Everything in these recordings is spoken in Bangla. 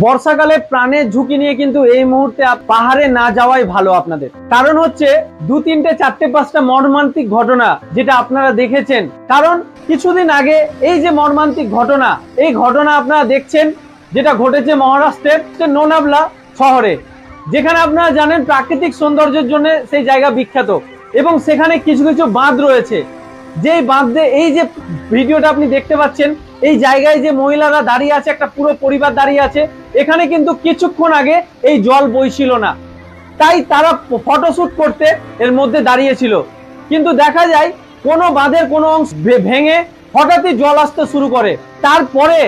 বর্ষাকালে প্রাণের ঝুঁকি নিয়ে কিন্তু এই মুহূর্তে পাহাড়ে না যাওয়াই ভালো আপনাদের। কারণ হচ্ছে 2, 3, 4, 5টা মর্মান্তিক ঘটনা যেটা আপনারা দেখেছেন। কারণ কিছুদিন আগে এই যে মর্মান্তিক ঘটনা, এই ঘটনা আপনারা দেখছেন যেটা ঘটেছে মহারাষ্ট্রের লোনাভলা শহরে, যেখানে আপনারা জানেন প্রাকৃতিক সৌন্দর্যের জন্য সেই জায়গা বিখ্যাত এবং সেখানে কিছু কিছু বাঁধ রয়েছে। যেই বাঁধে এই যে ভিডিওটা আপনি দেখতে পাচ্ছেন, এই জায়গায় যে মহিলারা দাঁড়িয়ে আছে, একটা পুরো পরিবার দাঁড়িয়ে আছে, এখানে কিন্তু কিছুক্ষণ আগে এই জল বইছিল না, তাই তারা ফটোশুট করতে এর মধ্যে দাঁড়িয়েছিল। কিন্তু দেখা যায় কোনো বাঁধের কোনো অংশ ভেঙে হঠাৎই জল আসতে শুরু করে। তারপরে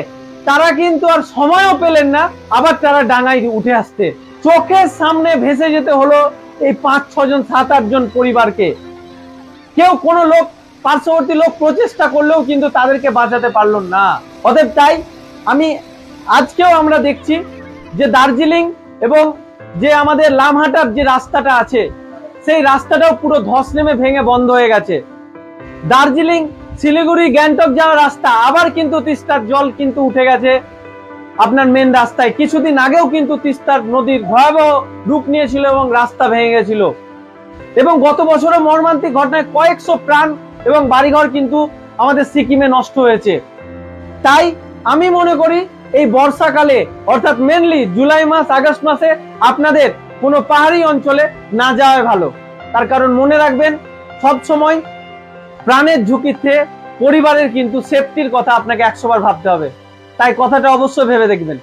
তারা কিন্তু আর সময়ও পেলেন না আবার তারা ডাঙায় উঠে আসতে। চোখের সামনে ভেসে যেতে হলো এই 5-6 জন 7-8 জন পরিবারকে। কেউ কোনো লোক, পার্শ্ববর্তী লোক প্রচেষ্টা করলেও কিন্তু তাদেরকে বাঁচাতে পারলো না। অতএব তাই আমি আজকেও আমরা দেখছি যে দার্জিলিং এবং যে আমাদের লামহাটার যে রাস্তাটা আছে, সেই রাস্তাটাও পুরো ধস নেমে ভেঙে বন্ধ হয়ে গেছে। দার্জিলিং শিলিগুড়ি গ্যাংটক যাওয়ার রাস্তা আবার কিন্তু তিস্তার জল কিন্তু উঠে গেছে আপনার মেন রাস্তায়। কিছুদিন আগেও কিন্তু তিস্তার নদীর ভয়াবহ রূপ নিয়েছিল এবং রাস্তা ভেঙে গেছিল। এবং গত বছরও মর্মান্তিক ঘটনায় কয়েকশো প্রাণ এবং বাড়িঘর কিন্তু আমাদের সিকিমে নষ্ট হয়েছে। তাই আমি মনে করি এই বর্ষাকালে অর্থাৎ মেনলি জুলাই মাস আগস্ট মাসে আপনাদের কোনো পাহাড়ি অঞ্চলে না যাওয়াই ভালো। তার কারণ মনে রাখবেন, সব সময় প্রাণের ঝুঁকিতে পরিবারের কিন্তু সেফটির কথা আপনাকে 100 বার ভাবতে হবে। তাই কথাটা অবশ্যই ভেবে দেখবেন।